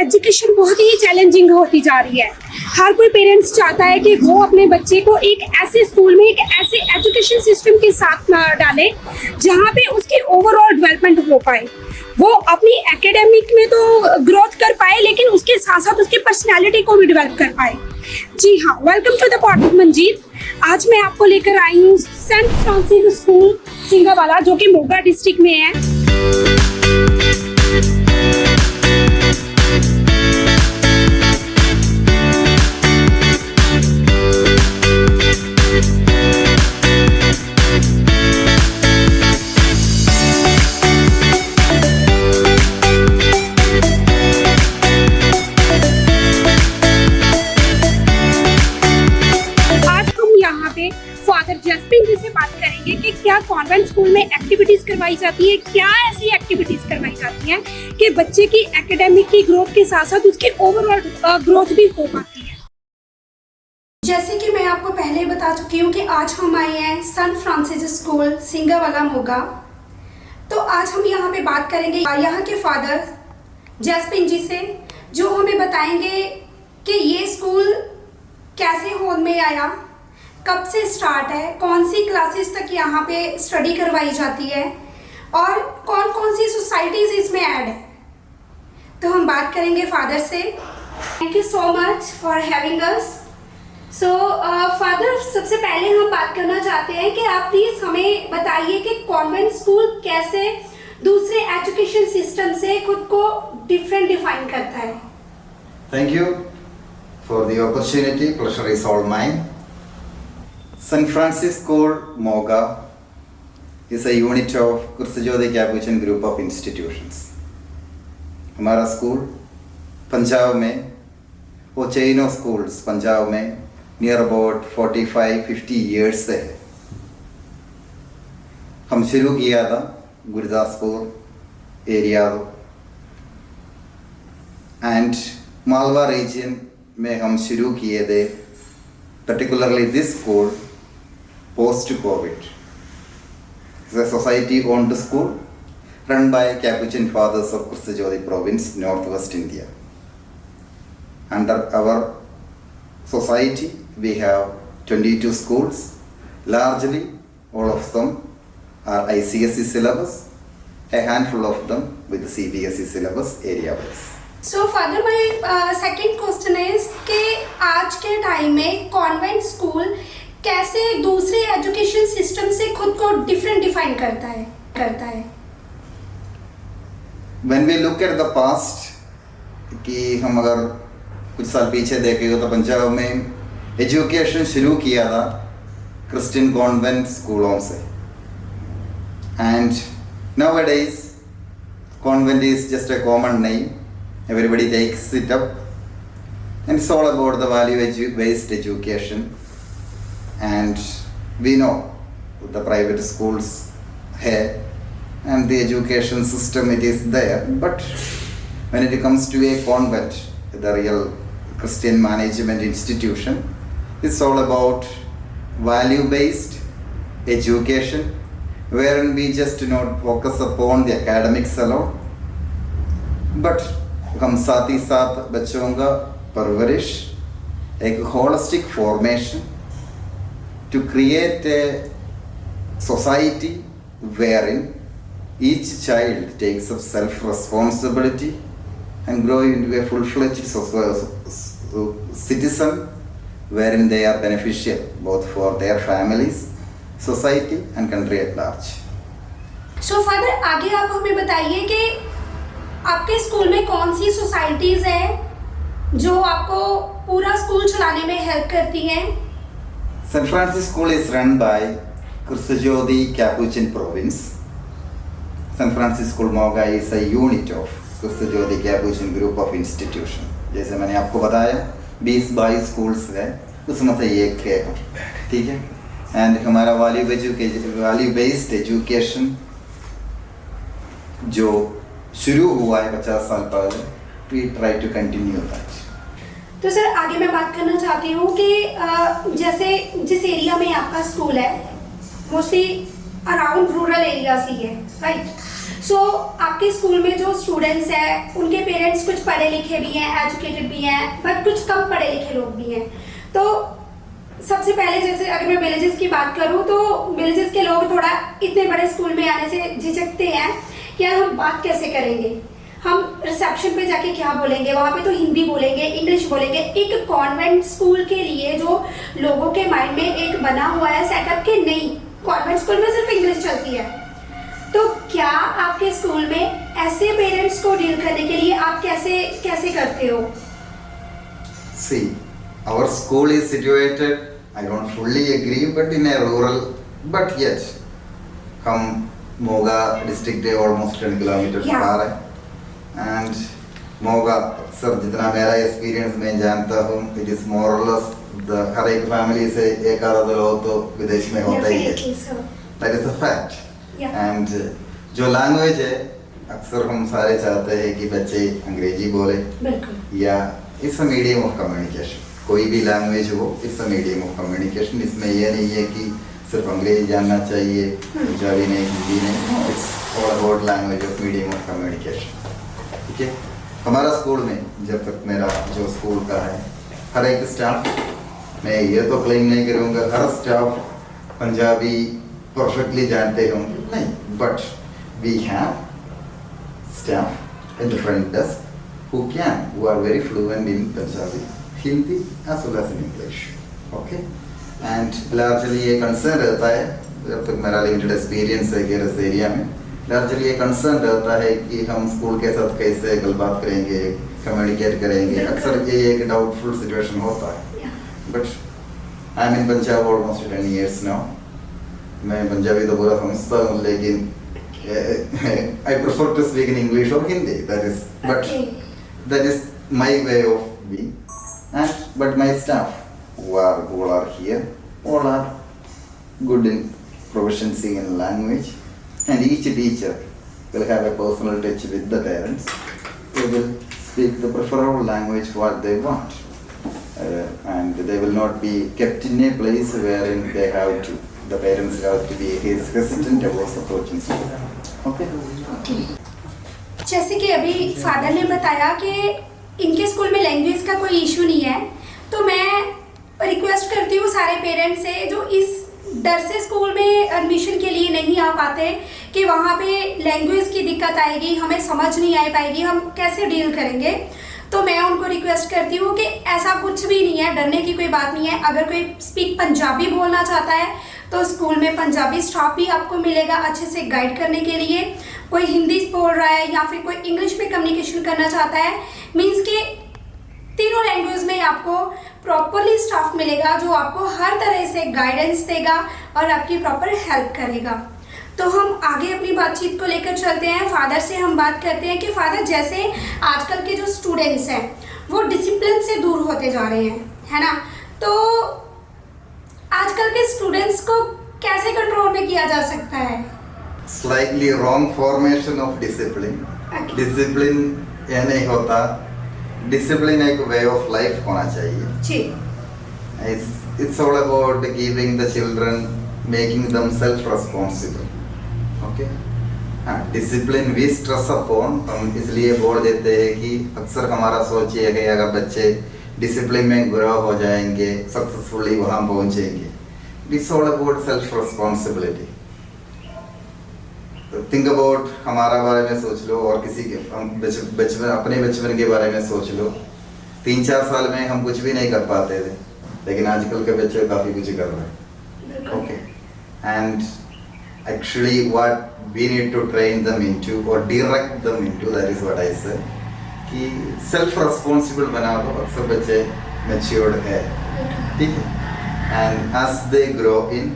Education बहुत ही challenging होती जा रही है। हर कोई पेरेंट्स चाहता है कि वो अपने बच्चे को एक ऐसे स्कूल में, एक ऐसे एजुकेशन सिस्टम के साथ ना डाले जहाँ पे उसकी ओवरऑल डेवलपमेंट हो पाए, वो अपनी एकेडमिक में तो ग्रोथ कर पाए लेकिन उसके साथ साथ उसकी पर्सनैलिटी को भी डेवलप कर पाए। जी हाँ, welcome to the podcast Manjeet. आज मैं आपको लेकर आई हूँ सेंट फ्रांसिस स्कूल सिंगावाला, जो कि मोगा डिस्ट्रिक्ट में है। फादर जसपिन जी से बात करेंगे कि क्या कॉन्वेंट स्कूल में एक्टिविटीज करवाई जाती है, क्या ऐसी एक्टिविटीज करवाई जाती हैं कि बच्चे की एकेडमिक की ग्रोथ के साथ साथ उसकी ओवरऑल ग्रोथ भी हो पाती है। जैसे कि मैं आपको पहले बता चुकी हूँ कि आज हम आए हैं Saint Francis school Singawala Moga. तो आज हम यहाँ पे बात करेंगे यहाँ के फादर जसपिन जी से, जो हमें बताएंगे कि ये स्कूल कैसे होंद में आया, कब से स्टार्ट है, कौन सी क्लासेस तक यहाँ पे स्टडी करवाई जाती है और कौन कौन सी सोसाइटीज इसमें ऐड है। तो हम बात करेंगे फादर से। Thank you so much for having us. So father, सबसे पहले हम बात करना चाहते हैं कि आप प्लीज़ हमें बताइए कि कॉन्वेंट स्कूल कैसे दूसरे एजुकेशन सिस्टम से खुद को डिफरेंट डिफाइन करता है। Thank you for the opportunity. Pleasure is all mine. St. Francis School, Moga, is a unit of Kursajodi Capuchin group of institutions. हमारा स्कूल पंजाब में, वो चेन ऑफ स्कूल्स पंजाब में नियर अबाउट 45-50 ईयर्स से है। हम शुरू किया था Gurdaspur area and Malwa region में हम शुरू किए थे, particularly this school post-COVID. It's a society-owned school run by Capuchin Fathers of Kursajodi Province, Northwest India. Under our society, we have 22 schools. Largely, all of them are ICSE syllabus, a handful of them with CBSE syllabus area-wise. So father, my second question is कि आज के time में convent school कैसे दूसरे education system से खुद को different define करता है। When we look at the past, कि हम अगर कुछ साल पीछे देखेंगे तो पंजाब में एजुकेशन शुरू किया था क्रिश्चियन कॉन्वेंट स्कूलों से, and nowadays convent is just a common name. Everybody takes it up, and it's all about the value-based education. And we know the private schools here and the education system, it is there. But when it comes to a convent, the real Christian management institution, it's all about value-based education, wherein we just do not focus upon the academics alone, but हम साथ ही साथ बच्चों का परवरिश, एक holistic formation to create a society wherein each child takes up self-responsibility and grow into a full-fledged citizen wherein they are beneficial both for their families, society and country at large. So father, आगे आप हमें बताइए कि आपके school में कौन सी societies हैं जो आपको पूरा स्कूल चलाने में हेल्प करती हैं। St. Francis School is run by Kursajodi Capuchin Province. St. Francis School Moga is a unit of Kursajodi Capuchin group of institution. जैसे मैंने आपको बताया 20-22 स्कूल्स हैं, उसमें से एक है, ठीक है। एंड हमारा वैल्यू बेस्ड एजुकेशन जो शुरू हुआ है 50 साल पहले, we try to continue that. तो सर, आगे मैं बात करना चाहती हूँ कि जैसे जिस एरिया में आपका स्कूल है, मोस्टली अराउंड रूरल एरियाज ही है, राइट? सो आपके स्कूल में जो स्टूडेंट्स हैं उनके पेरेंट्स कुछ पढ़े लिखे भी हैं, एजुकेटेड भी हैं, बट कुछ कम पढ़े लिखे लोग भी हैं। तो सबसे पहले जैसे अगर मैं विलेजेस की बात करूं तो विलेजेस के लोग थोड़ा इतने बड़े स्कूल में आने से झिझकते हैं कि यार हम बात कैसे करेंगे, हम रिसेप्शन पे जाके क्या बोलेंगे, वहाँ पे तो हिंदी बोलेंगे, इंग्लिश बोलेंगे। एक कॉन्वेंट स्कूल के लिए जो लोगों के माइंड में एक बना हुआ है सेटअप कि नहीं, कॉन्वेंट स्कूल में सिर्फ इंग्लिश चलती है। तो क्या आपके स्कूल में ऐसे पेरेंट्स को डील करने के लिए आप कैसे करते हो? See, our school is situated, I don't fully agree, but in a rural, but yet, हम मोगा डिस्ट्रिक्ट है ऑलमोस्ट 10 किलोमीटर Yeah. पार है, एंड मोगा अक्सर जितना मेरा एक्सपीरियंस मैं जानता हूँ, इट इज मोर और लेस हर एक फैमिली से एक आधा लोग तो विदेश में होता ही है, Definitely, sir. That is a fact. Yeah. And जो लैंग्वेज है अक्सर हम सारे चाहते हैं कि बच्चे अंग्रेजी बोले बिल्कुल। या it's a medium of communication, कोई भी लैंग्वेज हो it's a medium of communication. इसमें यह नहीं है कि सिर्फ अंग्रेजी जानना चाहिए, पंजाबी नहीं, हिंदी नहीं, it's all about language of medium of communication. ठीक है, हमारा स्कूल में जब तक मेरा जो स्कूल का है, हर एक स्टाफ, मैं ये तो क्लेम नहीं करूँगा हर स्टाफ पंजाबी परफेक्टली जानते होंगे, नहीं, but we have staff in the front desk who are very fluent in Punjabi, Hindi as well as in English. Okay, and largely ये concern रहता है, जब तक मेरा limited experience है केरस एरिया में, largely ये concern रहता है कि हम स्कूल के साथ कैसे गलबात करेंगे, कम्युनिकेट करेंगे। अक्सर ये एक डाउटफुल सिचुएशन होता है, but I am in Punjab almost 10 years now। मैं पंजाबी तो पूरा समझता हूँ, लेकिन I prefer to speak in English or Hindi. That is, but that is my way of being. And but my staff who are here, all are good in proficiency in language, and each teacher will have a personal touch with the parents. They will speak the preferable language what they want, and they will not be kept in a place wherein they have to. The parents have to be hesitant about approaching school. Okay. जैसे कि अभी father ने बताया कि इनके school में language का कोई इशू नहीं है, तो मैं रिक्वेस्ट करती हूँ सारे पेरेंट्स से जो इस डर से स्कूल में एडमिशन के लिए नहीं आ पाते कि वहाँ पे लैंग्वेज की दिक्कत आएगी, हमें समझ नहीं आ पाएगी, हम कैसे डील करेंगे। तो मैं उनको रिक्वेस्ट करती हूँ कि ऐसा कुछ भी नहीं है, डरने की कोई बात नहीं है। अगर कोई स्पीक पंजाबी बोलना चाहता है तो स्कूल में पंजाबी स्टाफ भी आपको मिलेगा अच्छे से गाइड करने के लिए। कोई हिंदी बोल रहा है या फिर कोई इंग्लिश में कम्युनिकेशन करना चाहता है, मीन्स कि तीनों लैंग्वेज में आपको प्रॉपरली स्टाफ मिलेगा जो आपको हर तरह से गाइडेंस देगा और आपकी प्रॉपर हेल्प करेगा। तो हम आगे अपनी बातचीत को लेकर चलते हैं। फादर से हम बात करते हैं कि फादर, जैसे आजकल के जो स्टूडेंट्स हैं वो डिसिप्लिन से दूर होते जा रहे हैं, है ना? तो आजकल के स्टूडेंट्स को कैसे कंट्रोल में किया जा सकता है? Slightly wrong formation of discipline. Okay. Discipline ये नहीं होता, discipline एक way of life होना चाहिए। जी। It's all about giving the children, making them self-responsible. Okay? हाँ, डिसिप्लिन भी स्ट्रेस अपॉन हम इसलिए बोल देते हैं कि अक्सर हमारा सोच ये है कि अगर बच्चे डिसिप्लिन में ग्रो हो जाएंगे, सक्सेसफुली वहाँ पहुँचेंगे। It's all about self responsibility. Think about हमारा बारे में सोच लो और किसी के बचपन, अपने बचपन के बारे में सोच लो। 3-4 साल में हम कुछ भी नहीं कर पाते थे, लेकिन आजकल के बच्चे काफ़ी कुछ कर रहे हैं। Okay, and actually what we need to train them into or direct them into, that is what I say, कि self responsible बना दो। अक्सर बच्चे matured है, ठीक है, and as they grow in,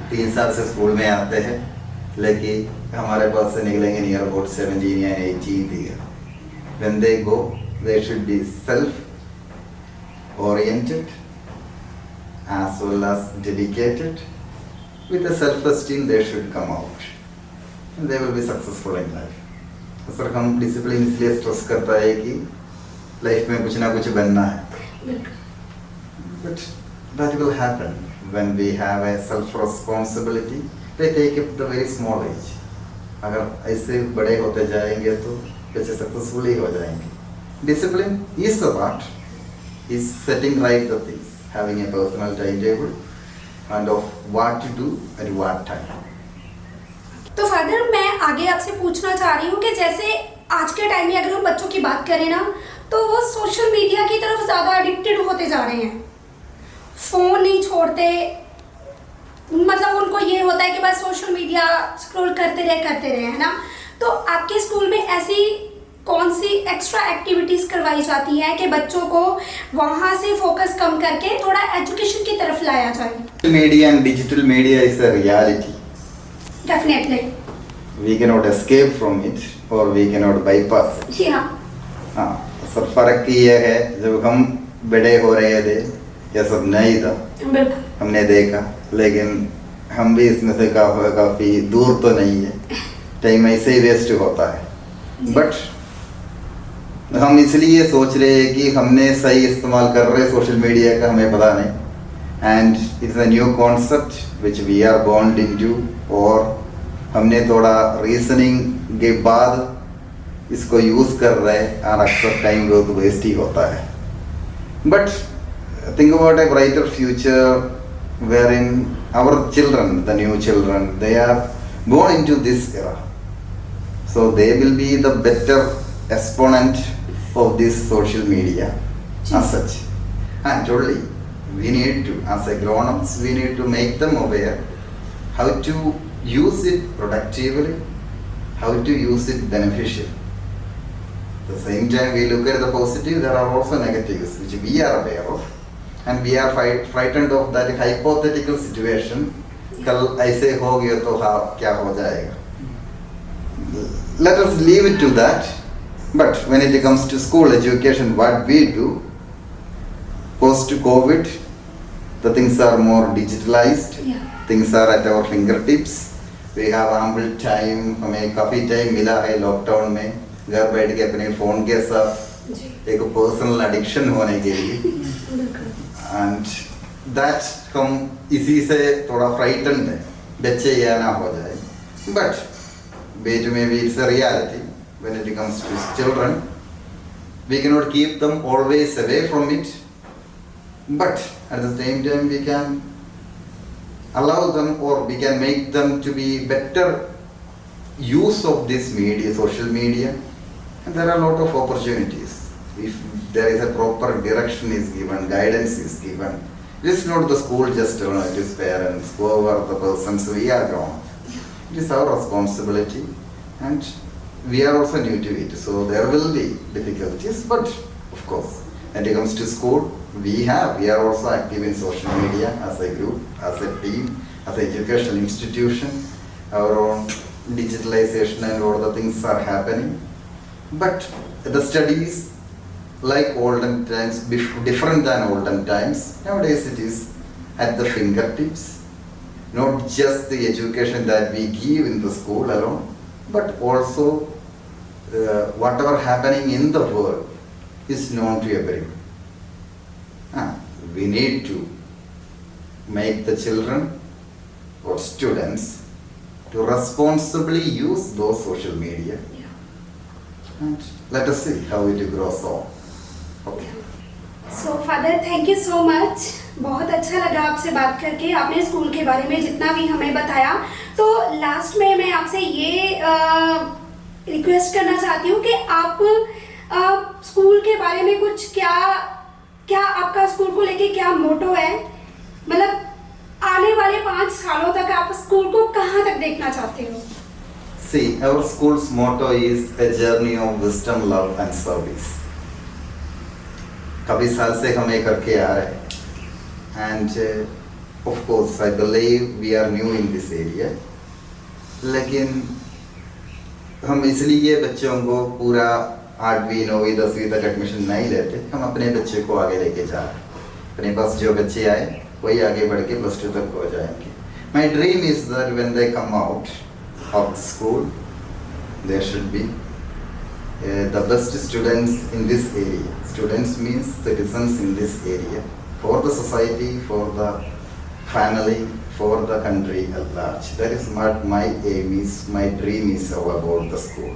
3 साल से स्कूल में आते हैं, लेकिन हमारे पास से निकलेंगे near about 17 या 18 year. When they go, they should be self oriented as well as dedicated. With a self-esteem, they should come out, and they will be successful in life. Sir हम discipline इसलिए stress करता है कि life में कुछ ना कुछ बनना है, but that will happen when we have a self-responsibility they take up the very small age. अगर ऐसे बड़े होते जाएंगे तो बच्चे सक्सेसफुल ही हो जाएंगे. Discipline is the part, is setting right the things, having a personal timetable and of what to do at what time. तो फादर मैं आगे आपसे पूछना चाह रही हूँ कि जैसे आज के टाइम में अगर हम बच्चों की बात करें ना तो वो सोशल मीडिया की तरफ ज़्यादा एडिक्टेड होते जा रहे हैं, फ़ोन नहीं छोड़ते. मतलब उनको ये होता है कि बस सोशल मीडिया स्क्रॉल करते रहे है ना. तो आपके स्कूल में ऐसी कौन सी एक्स्ट्रा एक्टिविटीज़ करवाई जाती हैं कि बच्चों को वहाँ से फोकस कम करके थोड़ा एजुकेशन की तरफ लाया जाए? Media and digital media is a reality. Definitely. We cannot escape from it or we cannot bypass it. जी हाँ. हाँ, सब फर्क ये है जब हम बड़े हो रहे थे यह सब नहीं था, बिल्कुल. हमने देखा, लेकिन हम भी इसमें से काफ़ी दूर तो नहीं है. टाइम ऐसे ही वेस्ट होता है. बट हम इसलिए सोच रहे हैं कि हमने सही इस्तेमाल कर रहे सोशल मीडिया का, हमें पता नहीं. And it's a new concept which we are born into, और हमने थोड़ा रीजनिंग के बाद इसको यूज़ कर रहे हैं और अक्सर टाइम बहुत वेस्ट ही होता है. But think about a brighter future wherein our children, the new children, they are born into this era. So they will be the better exponent of this social media as such. And totally, we need to, as a grown-ups, we need to make them aware how to use it productively, how to use it beneficially. At the same time, we look at the positive, there are also negatives which we are aware of. And we are frightened of that hypothetical situation. कल ऐसे हो गया तो हाँ क्या हो जाएगा? Let us leave it to that. But when it comes to school education, what we do post-COVID, the things are more digitalized. Yeah. Things are at our fingertips. We have ample time. हमें काफ़ी time मिला है lockdown में घर बैठ के अपने phone के साथ एक पर्सनल एडिक्शन होने के लिए. एंड दैट हम इसी से थोड़ा फ्राइटन्ड है, बच्चे या ना हो जाए. बट बेट में भी it's a reality when it comes to children. We can not keep them always away from it, but at the same time we can allow them or we can make them to be better use of this media, social media. And there are a lot of opportunities if there is a proper direction is given, guidance is given. It is not the school just alone, it is parents, whoever the persons we are grown. It is our responsibility and we are also new to it. So there will be difficulties, but of course when it comes to school, we are also active in social media as a group, as a team, as an educational institution. Our own digitalization and all the things are happening. But the studies, like olden times, different than olden times, nowadays it is at the fingertips. Not just the education that we give in the school alone, but also whatever happening in the world is known to everyone. We need to make the children or students to responsibly use those social media. And let us see how it grows on. Okay. So Father, thank you so much. बहुत अच्छा लगा आपसे बात करके. आपने school के बारे में जितना भी हमें बताया. तो लास्ट में मैं आपसे ये रिक्वेस्ट करना चाहती हूँ कि आप स्कूल के बारे में कुछ क्या आपका स्कूल को लेके क्या मोटो है, मतलब आने वाले 5 सालों तक आप स्कूल को कहाँ तक देखना चाहते हो? See, our school's motto is a journey of wisdom, love and service. काफी साल से हम ये करके आ रहे हैं and of course I believe we are new in this area. लेकिन हम इसलिए बच्चों को पूरा 8वीं 9वीं 10वीं तक एडमिशन नहीं लेते. हम अपने बच्चे को आगे लेके जा रहे हैं. अपने पास जो बच्चे आए वही आगे बढ़ के +2 तक हो जाएंगे. My dream is that when they come out of the school, there should be the best students in this area. Students means citizens in this area, for the society, for the family, for the country at large. That is what my aim is, my dream is all about the school.